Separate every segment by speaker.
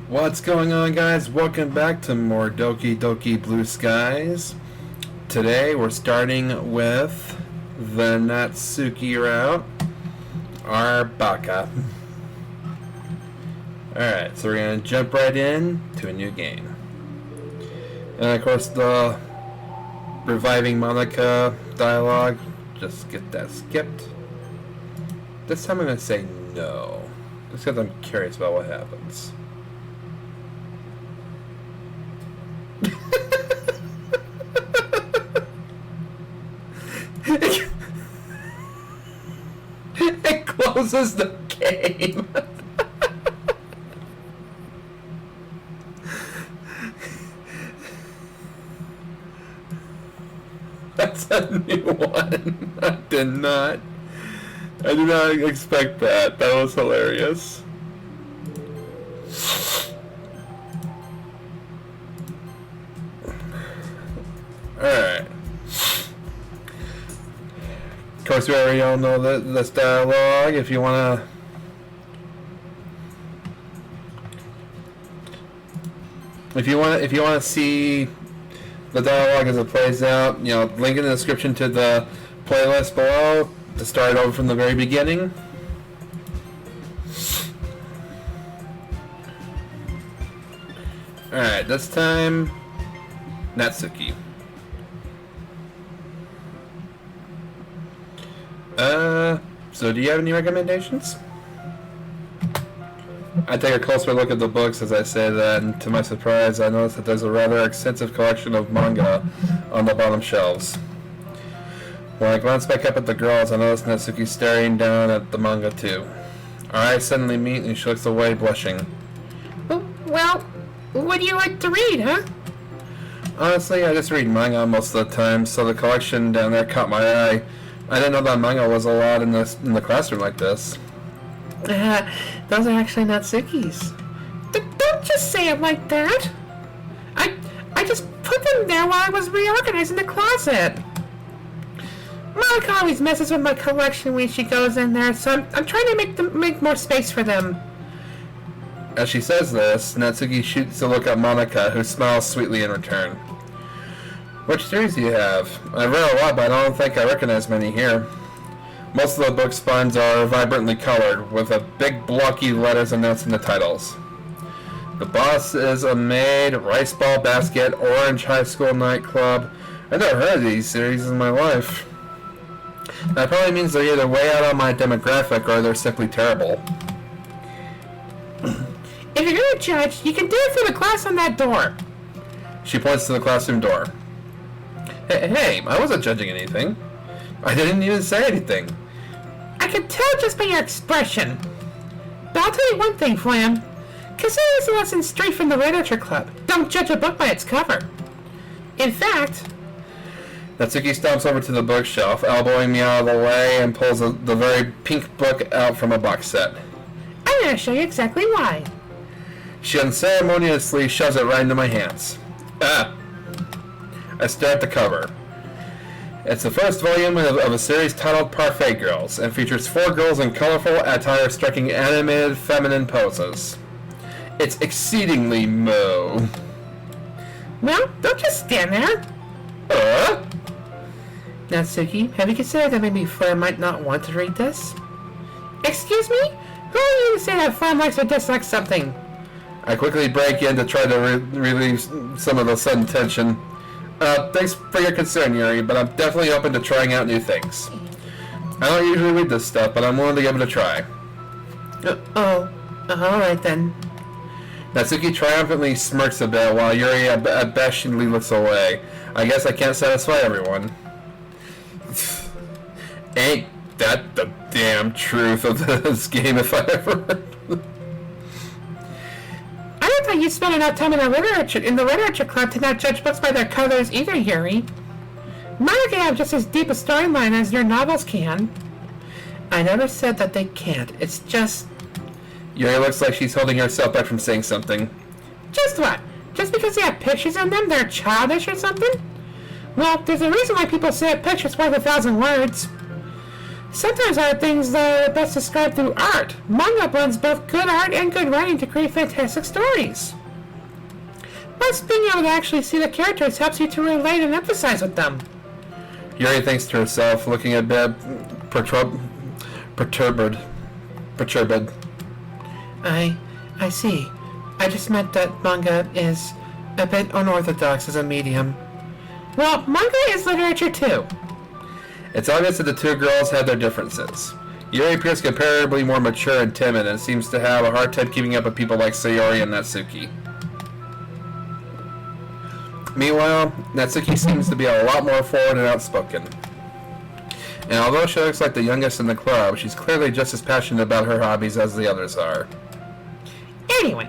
Speaker 1: What's going on, guys? Welcome back to more Doki Doki Blue Skies. Today we're starting with the Natsuki route, our Baka. Alright, so we're going to jump right in to a new game. And of course the reviving Monica dialogue, just get that skipped. This time I'm going to say no, just because I'm curious about what happens. It closes the game. That's a new one. I did not expect that. That was hilarious. Alright. Of course, we already all know this dialogue. If you wanna see the dialogue as it plays out, link in the description to the playlist below to start over from the very beginning. Alright, this time Natsuki. So do you have any recommendations? I take a closer look at the books as I say that, and to my surprise, I notice that there's a rather extensive collection of manga on the bottom shelves. When I glance back up at the girls, I notice Natsuki staring down at the manga too. Our eyes suddenly meet and she looks away, blushing.
Speaker 2: Well, what do you like to read, huh?
Speaker 1: Honestly, I just read manga most of the time, so the collection down there caught my eye. I didn't know that manga was allowed in the classroom like this.
Speaker 2: Those are actually Natsuki's. Don't just say it like that. I just put them there while I was reorganizing the closet. Monica always messes with my collection when she goes in there, so I'm trying to make more space for them.
Speaker 1: As she says this, Natsuki shoots a look at Monica, who smiles sweetly in return. Which series do you have? I've read a lot, but I don't think I recognize many here. Most of the book spines are vibrantly colored, with a big blocky letters announcing the titles. The Boss is a Maid, Rice Ball Basket, Orange High School Nightclub. I've never heard of these series in my life. That probably means they're either way out on my demographic or they're simply terrible.
Speaker 2: If you're gonna judge, you can do it through the class on that door.
Speaker 1: She points to the classroom door. Hey, I wasn't judging anything. I didn't even say anything.
Speaker 2: I can tell just by your expression. But I'll tell you one thing, Flam. Consider this a lesson straight from the literature club. Don't judge a book by its cover. In fact...
Speaker 1: Natsuki stomps over to the bookshelf, elbowing me out of the way, and pulls the very pink book out from a box set.
Speaker 2: I'm going to show you exactly why.
Speaker 1: She unceremoniously shoves it right into my hands. I stare at the cover. It's the first volume of a series titled Parfait Girls, and features 4 girls in colorful attire striking animated feminine poses. It's exceedingly mo.
Speaker 2: Well, don't just stand there. Natsuki, have you considered that maybe Flam might not want to read this? Excuse me? Who are you to say that Flam likes or dislikes something?
Speaker 1: I quickly break in to try to relieve some of the sudden tension. Thanks for your concern, Yuri, but I'm definitely open to trying out new things. I don't usually read this stuff, but I'm willing to give it a try.
Speaker 2: Alright then.
Speaker 1: Natsuki triumphantly smirks a bit while Yuri abashedly looks away. I guess I can't satisfy everyone. Ain't that the damn truth of this game if I ever heard.
Speaker 2: I don't think you spend enough time in the literature club to not judge books by their colors either, Yuri. Mine can have just as deep a storyline as your novels can. I never said that they can't. It's just...
Speaker 1: Yuri looks like she's holding herself back from saying something.
Speaker 2: Just what? Just because they have pictures in them, they're childish or something? Well, there's a reason why people say a picture's worth 1,000 words. Sometimes art things are best described through art. Manga blends both good art and good writing to create fantastic stories. Plus, being able to actually see the characters helps you to relate and empathize with them.
Speaker 1: Yuri thinks to herself, looking a bit perturbed.
Speaker 2: I see. I just meant that manga is a bit unorthodox as a medium. Well, manga is literature too.
Speaker 1: It's obvious that the two girls have their differences. Yuri appears comparatively more mature and timid and seems to have a hard time keeping up with people like Sayori and Natsuki. Meanwhile, Natsuki seems to be a lot more forward and outspoken. And although she looks like the youngest in the club, she's clearly just as passionate about her hobbies as the others are.
Speaker 2: Anyway,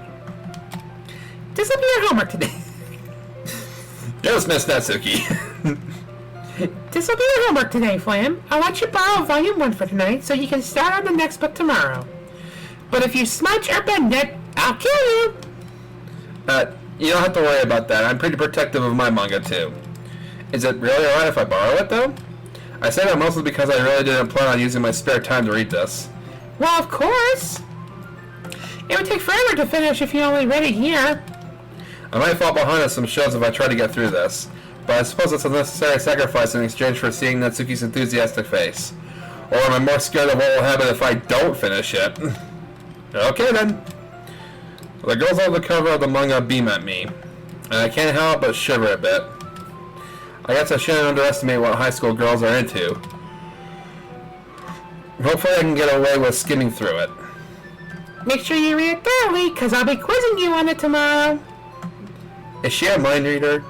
Speaker 2: this will be your homework today.
Speaker 1: Just Miss Natsuki.
Speaker 2: This will be your homework today, Flam. I'll let you borrow Volume 1 for tonight so you can start on the next book tomorrow. But if you smudge or bend it, I'll kill you.
Speaker 1: You don't have to worry about that. I'm pretty protective of my manga, too. Is it really alright if I borrow it, though? I say that mostly because I really didn't plan on using my spare time to read this.
Speaker 2: Well, of course. It would take forever to finish if you only read it here.
Speaker 1: I might fall behind on some shows if I try to get through this, but I suppose it's a necessary sacrifice in exchange for seeing Natsuki's enthusiastic face. Or am I more scared of what will happen if I don't finish it? Okay then. The girls on the cover of the manga beam at me, and I can't help but shiver a bit. I guess I shouldn't underestimate what high school girls are into. Hopefully I can get away with skimming through it.
Speaker 2: Make sure you read it thoroughly, because I'll be quizzing you on it tomorrow.
Speaker 1: Is she a mind reader?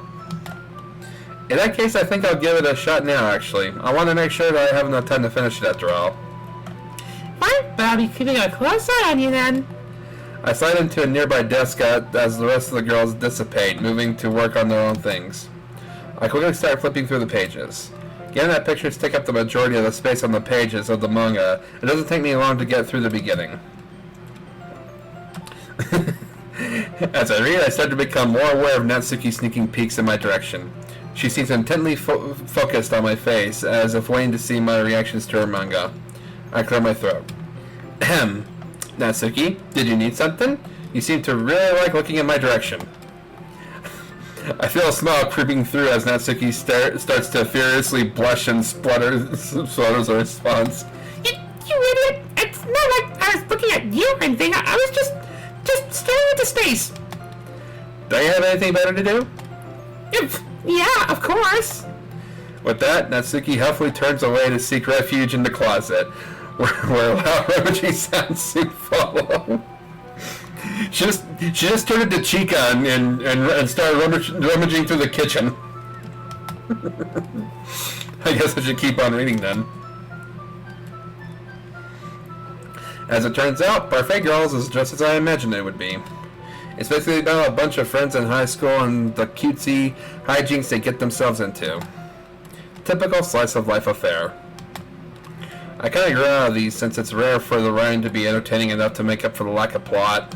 Speaker 1: In that case, I think I'll give it a shot now, actually. I want to make sure that I have enough time to finish it after all.
Speaker 2: Fine, but I'll be keeping a close eye on you then.
Speaker 1: I slide into a nearby desk as the rest of the girls dissipate, moving to work on their own things. I quickly start flipping through the pages. Given that pictures take up the majority of the space on the pages of the manga, it doesn't take me long to get through the beginning. As I read, I start to become more aware of Natsuki sneaking peeks in my direction. She seems intently focused on my face, as if waiting to see my reactions to her manga. I clear my throat. Ahem. Natsuki, did you need something? You seem to really like looking in my direction. I feel a smile creeping through as Natsuki starts to furiously blush and splutters a response.
Speaker 2: You idiot! It's not like I was looking at you or anything. I was just staring into space.
Speaker 1: Do you have anything better to do?
Speaker 2: Yeah, of course.
Speaker 1: With that, Natsuki helpfully turns away to seek refuge in the closet, where loud rummaging sounds soon follow. She just turned into Chica and started rummaging through the kitchen. I guess I should keep on reading then. As it turns out, Parfait Girls is just as I imagined it would be. It's basically about a bunch of friends in high school and the cutesy hijinks they get themselves into. Typical slice of life affair. I kinda grew out of these since it's rare for the writing to be entertaining enough to make up for the lack of plot.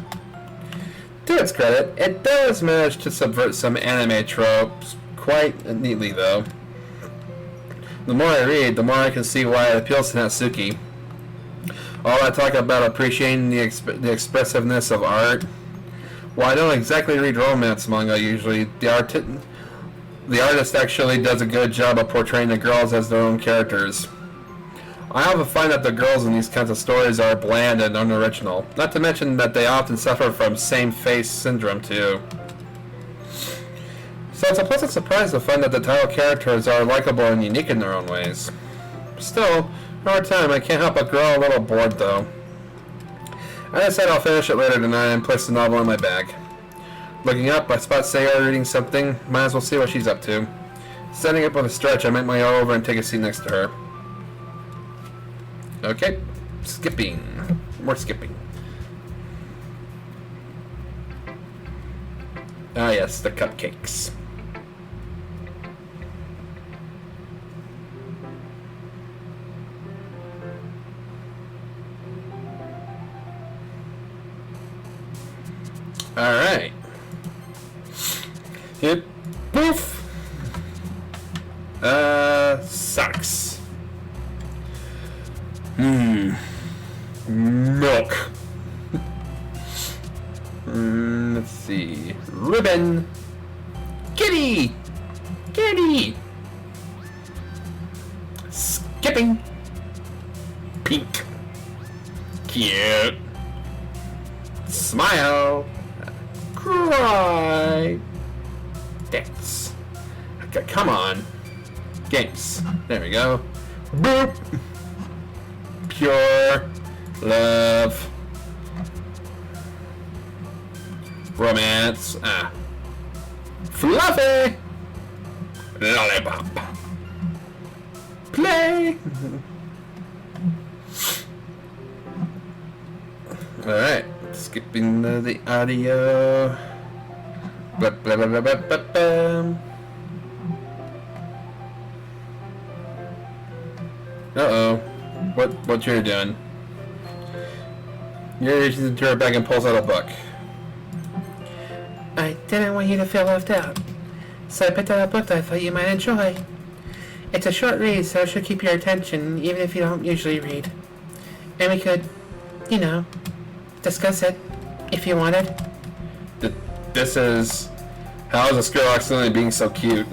Speaker 1: To its credit, it does manage to subvert some anime tropes quite neatly though. The more I read, the more I can see why it appeals to Natsuki. All that talk about appreciating the expressiveness of art. While I don't exactly read romance manga usually, the artist actually does a good job of portraying the girls as their own characters. I often find that the girls in these kinds of stories are bland and unoriginal, not to mention that they often suffer from same-face syndrome too. So it's a pleasant surprise to find that the title characters are likable and unique in their own ways. Still, over time I can't help but grow a little bored though. I decide I'll finish it later tonight and place the novel in my bag. Looking up, I spot Sayori reading something, might as well see what she's up to. Standing up with a stretch, I make my way over and take a seat next to her. Okay, skipping. More skipping. Ah yes, the cupcakes. Alright. Hit poof. Sucks. Ribbon. Kitty. Kitty. Skipping. Pink. Cute. Smile. Cry. Dance. Okay, come on. Games. There we go. Boop. Pure. Love. Romance. Fluffy. Lollipop. Play. Alright. Skipping the audio. Blah, blah, blah, blah, blah, blah, blah. Uh-oh. What you're doing? Yuri reaches into her bag and pulls out a book.
Speaker 2: I didn't want you to feel left out, so I picked out a book that I thought you might enjoy. It's a short read, so it should keep your attention, even if you don't usually read. And we could, discuss it, if you wanted.
Speaker 1: This is... How is this girl accidentally being so cute?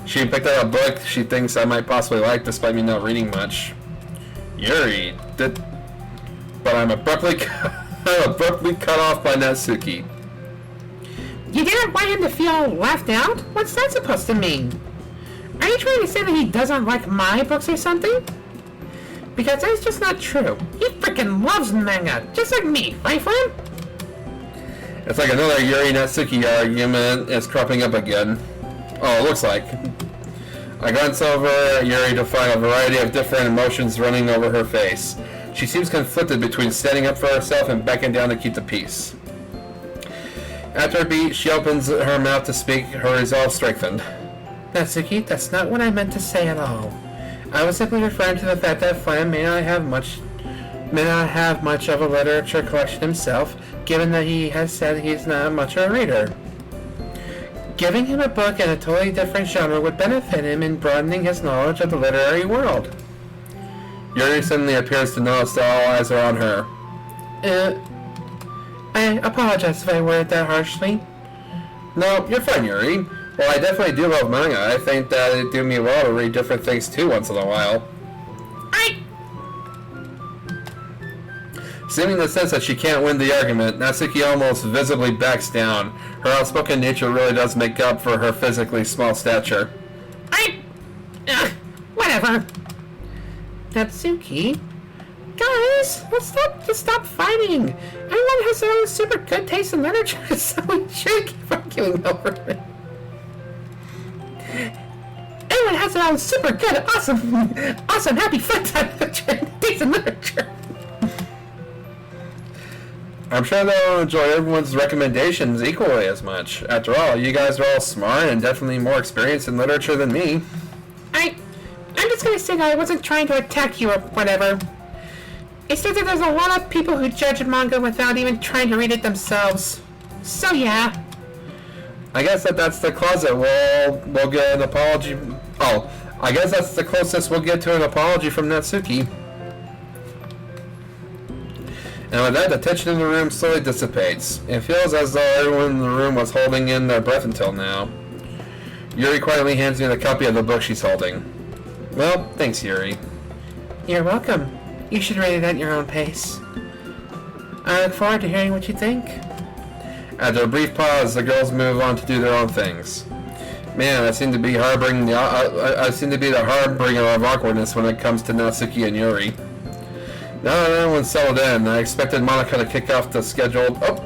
Speaker 1: She picked out a book she thinks I might possibly like, despite me not reading much. Yuri, but I'm abruptly cut off by Natsuki.
Speaker 2: You didn't want him to feel left out? What's that supposed to mean? Are you trying to say that he doesn't like my books or something? Because that's just not true. He freaking loves manga, just like me, right, friend?
Speaker 1: It's like another Yuri Natsuki argument is cropping up again. Oh, it looks like. I glance over at Yuri to find a variety of different emotions running over her face. She seems conflicted between standing up for herself and backing down to keep the peace. After a beat, she opens her mouth to speak, her resolve strengthened.
Speaker 2: Natsuki, that's not what I meant to say at all. I was simply referring to the fact that Flam may not have much of a literature collection himself, given that he has said he's not much of a reader. Giving him a book in a totally different genre would benefit him in broadening his knowledge of the literary world.
Speaker 1: Yuri suddenly appears to notice that all eyes are on her.
Speaker 2: I apologize if I worded that harshly.
Speaker 1: No, you're fine, Yuri. Well, I definitely do love manga. I think that it'd do me well to read different things too once in a while. Seeming to sense that she can't win the argument, Natsuki almost visibly backs down. Her outspoken nature really does make up for her physically small stature.
Speaker 2: Whatever. Natsuki? Guys, let's stop fighting. Everyone has their own super good taste in literature, so we should keep arguing over it. Everyone has their own super good, awesome, happy fun time taste in literature.
Speaker 1: I'm sure they'll enjoy everyone's recommendations equally as much. After all, you guys are all smart and definitely more experienced in literature than me.
Speaker 2: I'm just gonna say that I wasn't trying to attack you or whatever. It's just that there's a lot of people who judge manga without even trying to read it themselves. So yeah.
Speaker 1: I guess that's the closet. We'll get an apology. Oh, I guess that's the closest we'll get to an apology from Natsuki. And with that, the tension in the room slowly dissipates. It feels as though everyone in the room was holding in their breath until now. Yuri quietly hands me the copy of the book she's holding. Well, thanks, Yuri.
Speaker 2: You're welcome. You should read it at your own pace. I look forward to hearing what you think.
Speaker 1: After a brief pause, the girls move on to do their own things. Man, I seem to be the harbinger of awkwardness when it comes to Natsuki and Yuri. Now that everyone's settled in, I expected Monica to kick off the scheduled... Oh!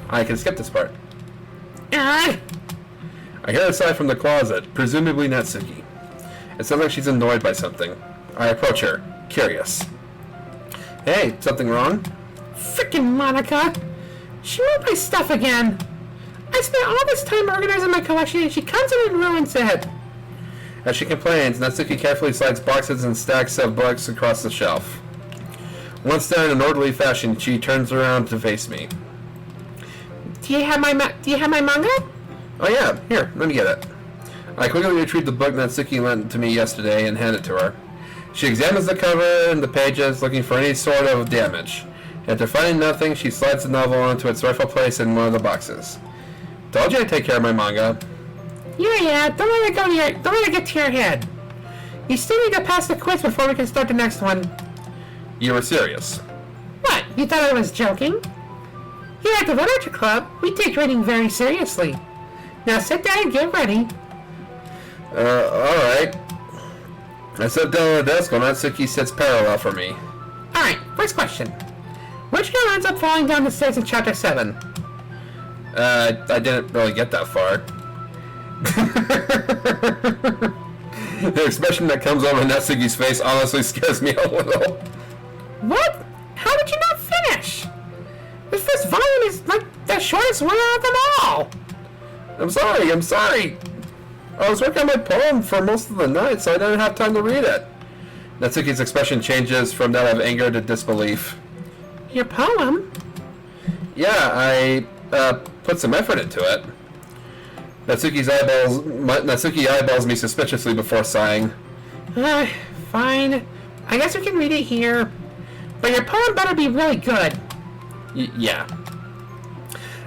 Speaker 1: I can skip this part. I hear a sigh from the closet, presumably Natsuki. It sounds like she's annoyed by something. I approach her, curious. Hey, something wrong?
Speaker 2: Frickin' Monica! She moved my stuff again! I spent all this time organizing my collection and she comes in and ruins it!
Speaker 1: As she complains, Natsuki carefully slides boxes and stacks of books across the shelf. Once there in an orderly fashion, she turns around to face me.
Speaker 2: Do you have my manga?
Speaker 1: Oh yeah, here, let me get it. I quickly retrieve the book Natsuki lent to me yesterday and hand it to her. She examines the cover and the pages, looking for any sort of damage. After finding nothing, she slides the novel onto its rightful place in one of the boxes. Told you I'd take care of my manga.
Speaker 2: Yeah, don't let it get to your head. You still need to pass the quiz before we can start the next one.
Speaker 1: You were serious.
Speaker 2: What, you thought I was joking? Here at the Literature Club, we take reading very seriously. Now sit down and get ready.
Speaker 1: Alright. I sit down on the desk while Natsuki sits parallel for me.
Speaker 2: Alright, first question. Which girl ends up falling down the stairs in Chapter 7?
Speaker 1: I didn't really get that far. The expression that comes over Natsuki's face honestly scares me a little.
Speaker 2: What? How did you not finish? This first volume is like the shortest one out of them all.
Speaker 1: I'm sorry. I was working on my poem for most of the night, so I didn't have time to read it. Natsuki's expression changes from that of anger to disbelief.
Speaker 2: Your poem?
Speaker 1: Yeah, I put some effort into it. Natsuki eyeballs me suspiciously before sighing.
Speaker 2: Fine. I guess we can read it here. But your poem better be really good.
Speaker 1: Yeah.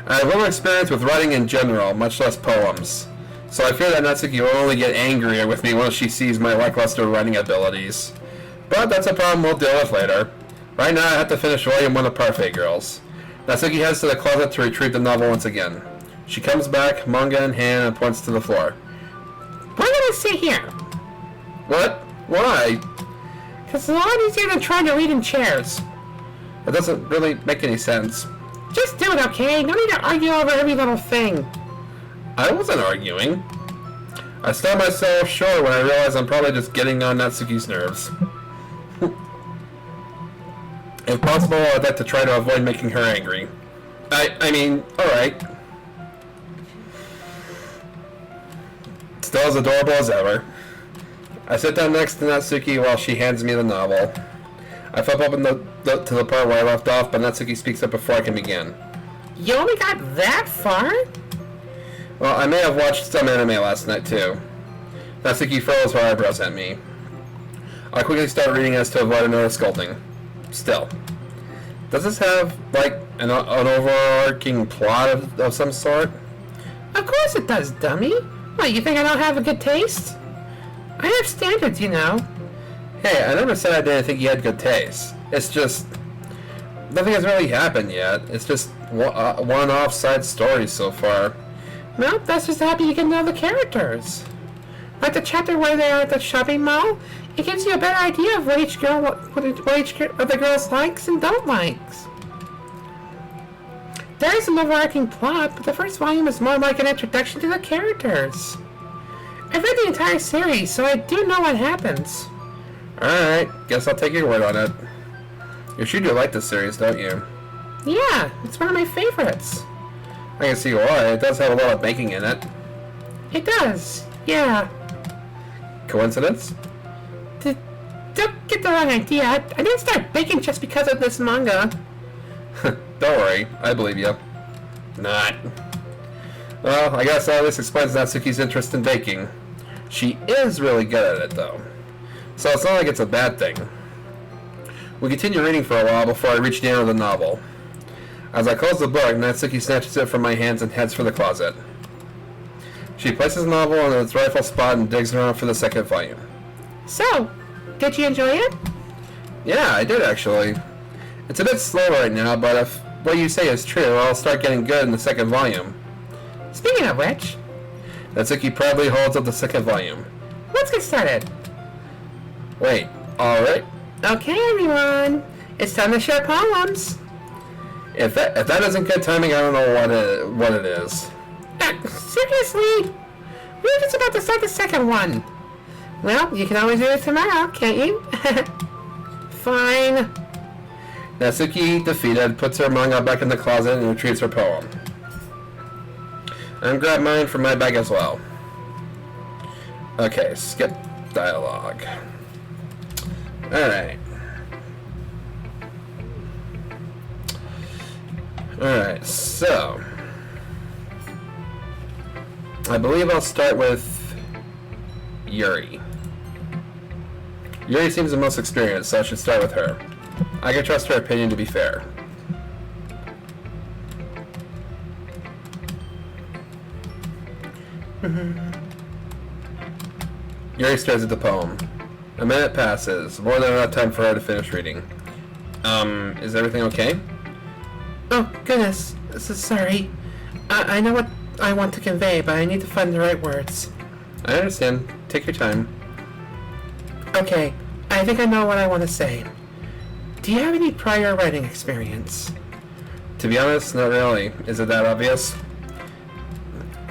Speaker 1: I have little experience with writing in general, much less poems. So I fear that Natsuki will only get angrier with me once she sees my lackluster writing abilities. But that's a problem we'll deal with later. Right now I have to finish Volume 1 of Parfait Girls. Natsuki heads to the closet to retrieve the novel once again. She comes back, manga in hand, and points to the floor.
Speaker 2: We're gonna sit here.
Speaker 1: What? Why?
Speaker 2: Because it's a lot easier than trying to read in chairs.
Speaker 1: That doesn't really make any sense.
Speaker 2: Just do it, okay? No need to argue over every little thing.
Speaker 1: I wasn't arguing. I stopped myself short when I realized I'm probably just getting on Natsuki's nerves. If possible, I'd like to try to avoid making her angry. I mean, alright. Still as adorable as ever. I sit down next to Natsuki while she hands me the novel. I flip open to the part where I left off, but Natsuki speaks up before I can begin.
Speaker 2: You only got that far?
Speaker 1: Well, I may have watched some anime last night, too. Natsuki furrows her eyebrows at me. I quickly start reading as to avoid another scolding. Still. Does this have, like, an overarching plot of some sort?
Speaker 2: Of course it does, dummy. What, you think I don't have a good taste? I have standards, you know.
Speaker 1: Hey, I never said I didn't think you had good taste. It's just... nothing has really happened yet. It's just one-off side stories so far.
Speaker 2: Well, that's just happy you can know the characters. Like the chapter where they are at the shopping mall, it gives you a better idea of what each of the girls likes and don't likes. There is an overarching plot, but the first volume is more like an introduction to the characters. I've read the entire series, so I do know what happens.
Speaker 1: Alright, guess I'll take your word on it. You sure do like this series, don't you?
Speaker 2: Yeah, it's one of my favorites.
Speaker 1: I can see why. It does have a lot of baking in it.
Speaker 2: It does, yeah.
Speaker 1: Coincidence?
Speaker 2: Don't get the wrong idea. I didn't start baking just because of this manga.
Speaker 1: Don't worry, I believe you. Not. Well, I guess all this explains Natsuki's interest in baking. She is really good at it, though. So it's not like it's a bad thing. We continue reading for a while before I reach the end of the novel. As I close the book, Natsuki snatches it from my hands and heads for the closet. She places the novel in its rightful spot and digs around for the second volume.
Speaker 2: So, did you enjoy it?
Speaker 1: Yeah, I did actually. It's a bit slow right now, but if what you say is true, I'll start getting good in the second volume.
Speaker 2: Speaking of which...
Speaker 1: Natsuki proudly holds up the second volume.
Speaker 2: Let's get started.
Speaker 1: Wait, alright.
Speaker 2: Okay, everyone. It's time to share poems.
Speaker 1: If that isn't good timing, I don't know what it is.
Speaker 2: Seriously? We're just about to start the second one. Well, you can always do it tomorrow, can't you? Fine.
Speaker 1: Natsuki, defeated, puts her manga back in the closet and retrieves her poem. And grab mine from my bag as well. Okay, skip dialogue. Alright. Alright, so... I believe I'll start with... Yuri. Yuri seems the most experienced, so I should start with her. I can trust her opinion to be fair. Yuri stares at the poem. A minute passes, more than enough time for her to finish reading. Is everything okay?
Speaker 2: Oh, goodness. Sorry. I know what I want to convey, but I need to find the right words.
Speaker 1: I understand. Take your time.
Speaker 2: Okay, I think I know what I want to say. Do you have any prior writing experience?
Speaker 1: To be honest, not really. Is it that obvious?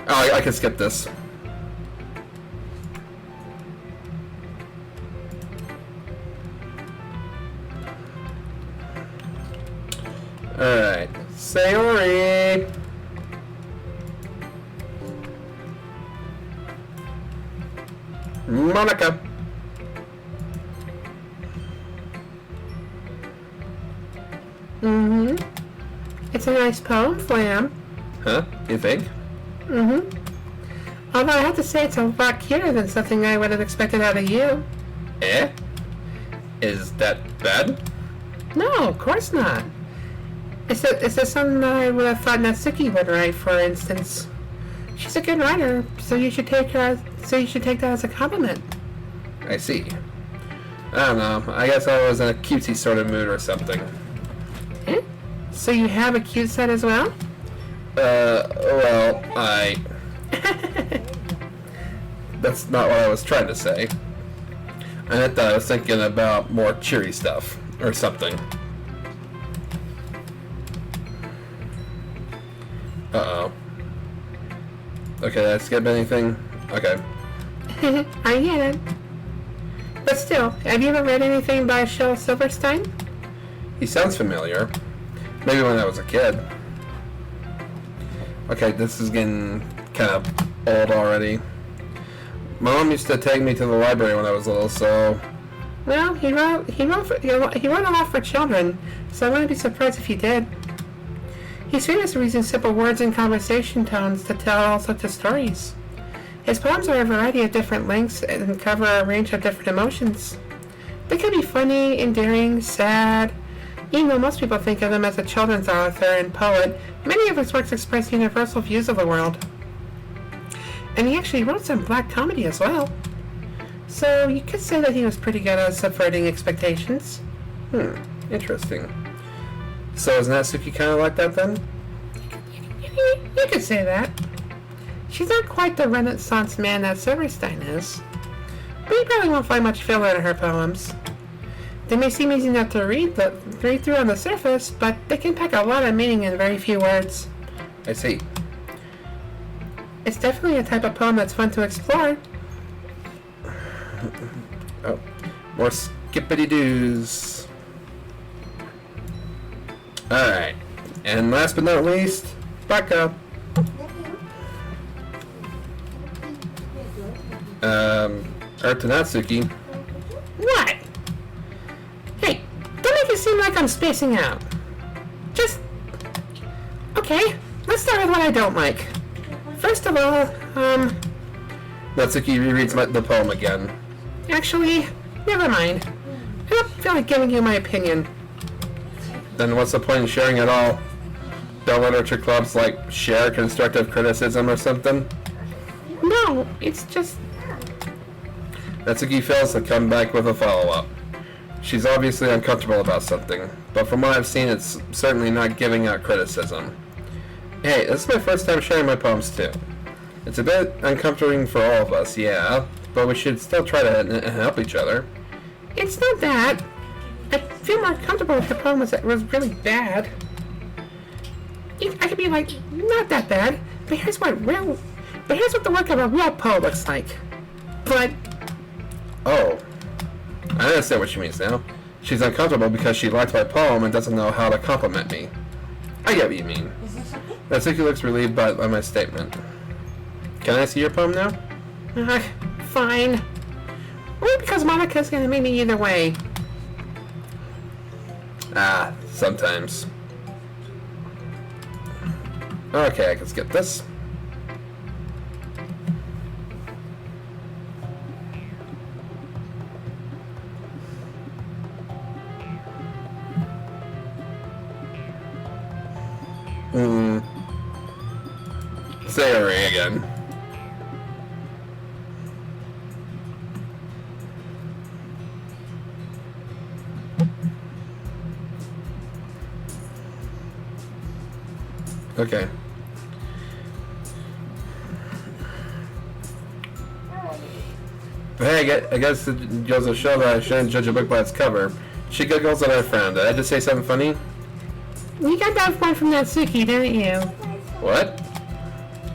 Speaker 1: Oh, I can skip this. Alright. Sayori! Monica!
Speaker 2: It's a nice poem, Flam.
Speaker 1: Huh? You think?
Speaker 2: Although I have to say it's a lot cuter than something I would have expected out of you.
Speaker 1: Eh? Is that bad?
Speaker 2: No, of course not. Is there something that I would have thought Natsuki would write, for instance? She's a good writer, so you should take that as a compliment.
Speaker 1: I see. I don't know. I guess I was in a cutesy sort of mood or something.
Speaker 2: Eh? So you have a cute side as well?
Speaker 1: Well, That's not what I was trying to say. I meant that I was thinking about more cheery stuff, or something. Uh-oh. Okay, did I skip anything? Okay.
Speaker 2: I get it. But still, have you ever read anything by Shel Silverstein?
Speaker 1: He sounds familiar. Maybe when I was a kid. Okay, this is getting kind of old already. My mom used to take me to the library when I was little, so...
Speaker 2: Well, he wrote a lot for children, so I wouldn't be surprised if he did. He's famous for using simple words and conversation tones to tell all sorts of stories. His poems are a variety of different lengths and cover a range of different emotions. They can be funny, endearing, sad. Even though most people think of him as a children's author and poet, many of his works express universal views of the world. And he actually wrote some black comedy as well. So you could say that he was pretty good at subverting expectations.
Speaker 1: Interesting. So is Natsuki kind of like that then?
Speaker 2: You could say that. She's not quite the Renaissance man that Silverstein is. But you probably won't find much filler in her poems. They may seem easy enough to read through on the surface, but they can pack a lot of meaning in very few words.
Speaker 1: I see.
Speaker 2: It's definitely a type of poem that's fun to explore.
Speaker 1: Oh, more skippity-doos. Alright. And last but not least, Baka. Or to Natsuki.
Speaker 2: What? Hey, don't make it seem like I'm spacing out. Just... Okay, let's start with what I don't like. First of all,
Speaker 1: Natsuki rereads the poem again.
Speaker 2: Actually, never mind. I don't feel like giving you my opinion.
Speaker 1: Then what's the point in sharing it all? Don't literature clubs, like, share constructive criticism or something?
Speaker 2: No, it's just...
Speaker 1: Natsuki fails to come back with a follow-up. She's obviously uncomfortable about something, but from what I've seen, it's certainly not giving out criticism. Hey, this is my first time sharing my poems too. It's a bit uncomfortable for all of us, yeah, but we should still try to help each other.
Speaker 2: It's not that. I feel more comfortable if the poem was really bad. I could be like, not that bad, but here's what the work of a real poet looks like. But...
Speaker 1: Oh. I understand what she means now. She's uncomfortable because she liked my poem and doesn't know how to compliment me. I get what you mean. Natsuki looks relieved by my statement. Can I see your poem now?
Speaker 2: Fine. Only because Monica's gonna make me either way.
Speaker 1: Ah, sometimes. Okay, I can skip this. Sayori again. Okay. Hey, I guess it goes to show that I shouldn't judge a book by its cover. She giggles at our friend. Did I just say something funny?
Speaker 2: You got that one from Natsuki, didn't you?
Speaker 1: What?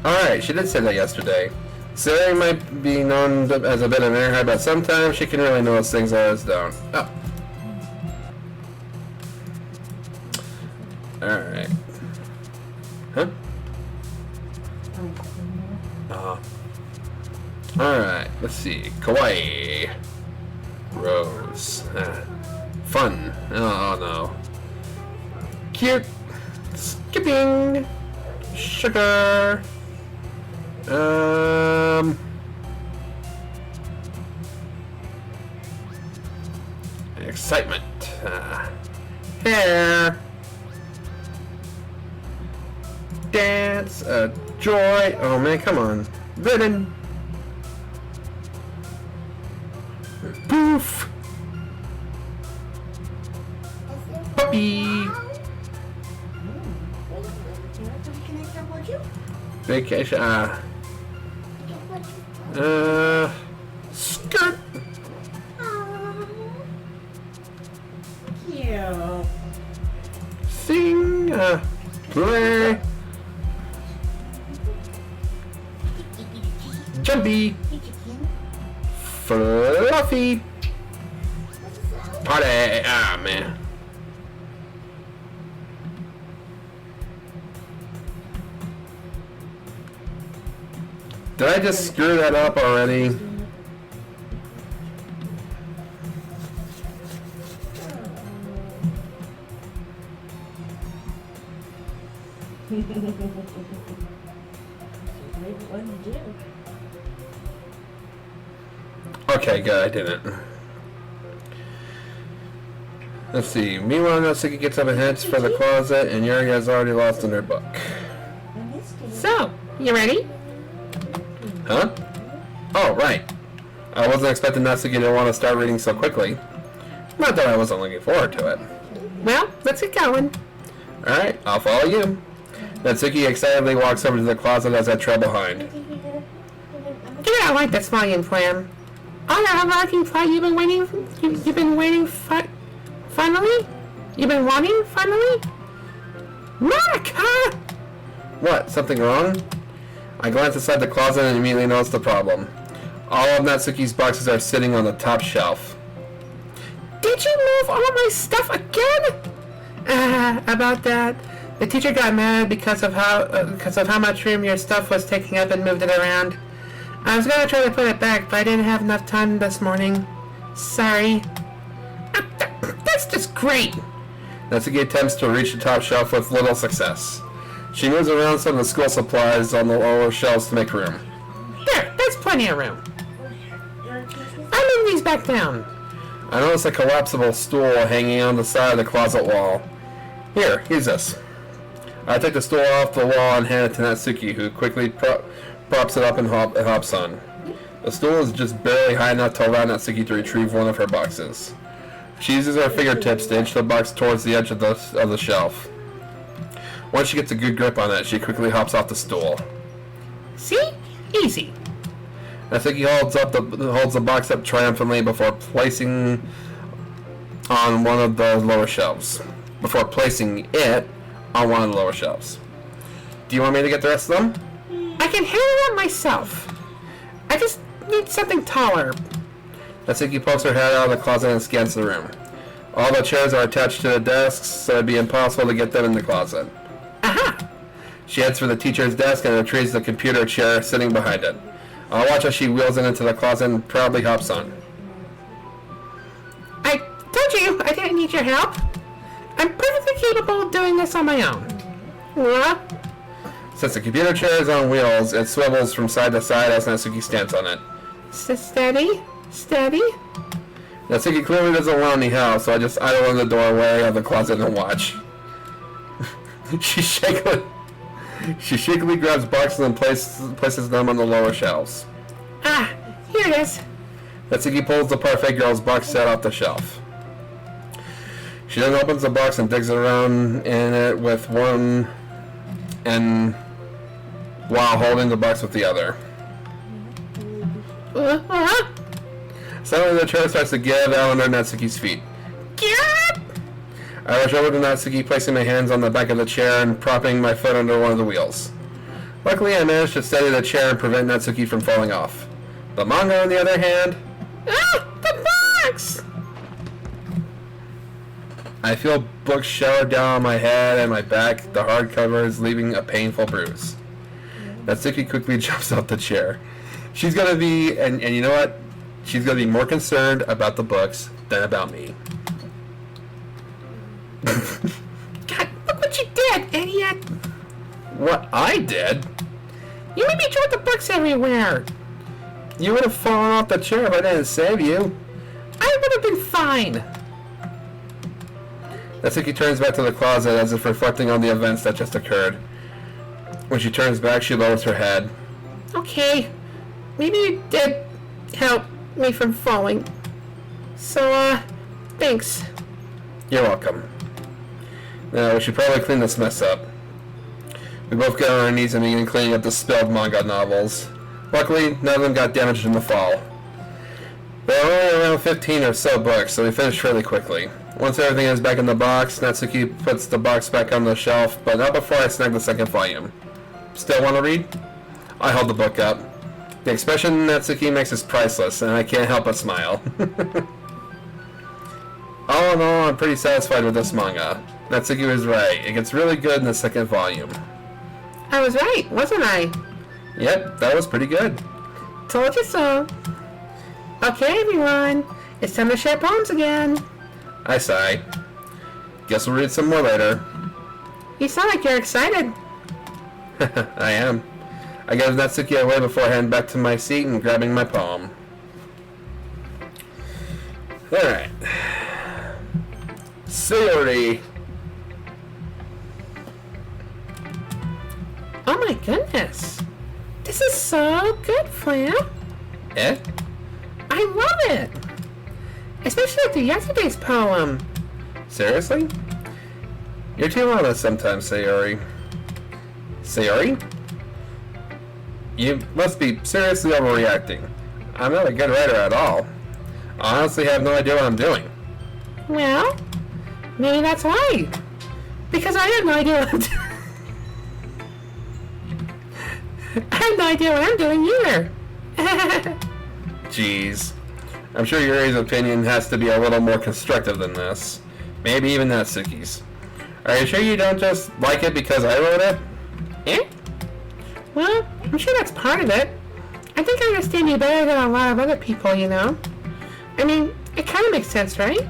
Speaker 1: Alright, she did say that yesterday. Sayori might be known as a bit of an airhead, but sometimes she can really notice things others don't. Oh. Alright. Huh? Alright, let's see. Kawaii. Rose. Fun. Oh no. Cute. Skipping. Sugar. Excitement. Hair. Dance. Joy. Oh man, come on. Ribbon. Poof. Puppy. Vacation. Skirt.
Speaker 3: Cute.
Speaker 1: Sing. Play. Jumpy. Fluffy. Party. Ah, man. Did I just screw that up already? Okay, good, I didn't. Let's see. Meanwhile, Natsuki gets up and heads for the closet, and Yuri has already lost in her book.
Speaker 2: So, you ready?
Speaker 1: Huh? Oh, right. I wasn't expecting Natsuki to want to start reading so quickly. Not that I wasn't looking forward to it.
Speaker 2: Well, let's get going.
Speaker 1: Alright, I'll follow you. Natsuki excitedly walks over to the closet as I trail behind.
Speaker 2: Yeah, I like this volume plan. Oh, that unlocking fight you've been waiting. You've been waiting. Finally, you've been wanting. Finally, Monica.
Speaker 1: What? Something wrong? I glance inside the closet and immediately notice the problem. All of Natsuki's boxes are sitting on the top shelf.
Speaker 2: Did you move all my stuff again? About that. The teacher got mad because of how much room your stuff was taking up and moved it around. I was gonna try to put it back, but I didn't have enough time this morning. Sorry. That's just great.
Speaker 1: Natsuki attempts to reach the top shelf with little success. She moves around some of the school supplies on the lower shelves to make room.
Speaker 2: There's plenty of room. I'll move these back down.
Speaker 1: I notice a collapsible stool hanging on the side of the closet wall. Here, use this. I take the stool off the wall and hand it to Natsuki, who quickly props it up and hops on. The stool is just barely high enough to allow Natsuki to retrieve one of her boxes. She uses her fingertips to inch the box towards the edge of the shelf. Once she gets a good grip on it, she quickly hops off the stool.
Speaker 2: See? Easy.
Speaker 1: Natsuki holds the box up triumphantly before placing on one of the lower shelves. Before placing it on one of the lower shelves. Do you want me to get the rest of them?
Speaker 2: I can handle it myself. I just need something taller.
Speaker 1: Natsuki pokes her head out of the closet and scans the room. All the chairs are attached to the desks, so it'd be impossible to get them in the closet.
Speaker 2: Aha!
Speaker 1: She heads for the teacher's desk and retrieves the computer chair sitting behind it. I'll watch as she wheels it into the closet and proudly hops on.
Speaker 2: I told you I didn't need your help. I'm perfectly capable of doing this on my own. What?
Speaker 1: Since the computer chair is on wheels, it swivels from side to side as Natsuki stands on it.
Speaker 2: Steady? Steady?
Speaker 1: Natsuki clearly doesn't want any help, so I just idle in the doorway of the closet and watch. She shakily grabs boxes and places them on the lower shelves.
Speaker 2: Ah, here it is.
Speaker 1: Natsuki pulls the Parfait Girls box set off the shelf. She then opens the box and digs around in it with one and while holding the box with the other. Suddenly the chair starts to give out under Natsuki's feet.
Speaker 2: Get!
Speaker 1: I rush over to Natsuki, placing my hands on the back of the chair and propping my foot under one of the wheels. Luckily, I managed to steady the chair and prevent Natsuki from falling off. The manga, on the other hand...
Speaker 2: Ah! The box!
Speaker 1: I feel books shower down on my head and my back. The hardcover is leaving a painful bruise. Natsuki quickly jumps out the chair. She's gonna be... And you know what? She's gonna be more concerned about the books than about me.
Speaker 2: God, look what you did, idiot!
Speaker 1: What I did?
Speaker 2: You made me throw the books everywhere!
Speaker 1: You would have fallen off the chair if I didn't save you.
Speaker 2: I would have been fine!
Speaker 1: Natsuki turns back to the closet as if reflecting on the events that just occurred. When she turns back, she lowers her head.
Speaker 2: Okay, maybe you did help me from falling. So, thanks.
Speaker 1: You're welcome. Now, we should probably clean this mess up. We both got on our knees and began cleaning up the spilled manga novels. Luckily, none of them got damaged in the fall. There are only around 15 or so books, so we finished fairly quickly. Once everything is back in the box, Natsuki puts the box back on the shelf, but not before I snag the second volume. Still want to read? I hold the book up. The expression Natsuki makes is priceless, and I can't help but smile. All in all, I'm pretty satisfied with this manga. Natsuki was right. It gets really good in the second volume.
Speaker 2: I was right, wasn't I?
Speaker 1: Yep, that was pretty good.
Speaker 2: Told you so. Okay, everyone. It's time to share poems again.
Speaker 1: I sigh. Guess we'll read some more later.
Speaker 2: You sound like you're excited.
Speaker 1: I am. I gave Natsuki away before heading back to my seat and grabbing my poem. Alright. Sayori.
Speaker 2: Oh my goodness. This is so good, Flam.
Speaker 1: Eh?
Speaker 2: I love it. Especially after yesterday's poem.
Speaker 1: Seriously? You're too honest sometimes, Sayori. Sayori? You must be seriously overreacting. I'm not a good writer at all. I honestly have no idea what I'm doing.
Speaker 2: Well, maybe that's why. Because I have no idea what I'm doing. I have no idea what I'm doing either.
Speaker 1: Jeez. I'm sure Yuri's opinion has to be a little more constructive than this. Maybe even Natsuki's. Are you sure you don't just like it because I wrote it?
Speaker 2: Eh? Well, I'm sure that's part of it. I think I understand you better than a lot of other people, you know? I mean, it kind of makes sense, right?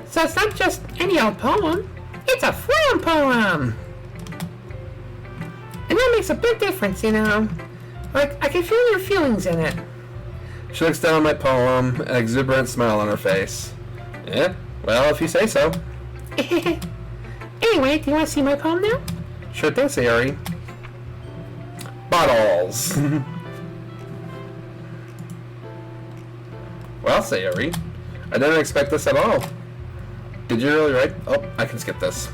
Speaker 2: So it's not just any old poem. It's a Flam poem! And that makes a big difference, you know? Like, I can feel your feelings in it.
Speaker 1: She looks down at my poem, an exuberant smile on her face. Yeah, well, if you say so.
Speaker 2: Anyway, do you want to see my poem now?
Speaker 1: Sure thing, Sayori. Bottles! Well, Sayori, I didn't expect this at all. Did you really write? Oh, I can skip this.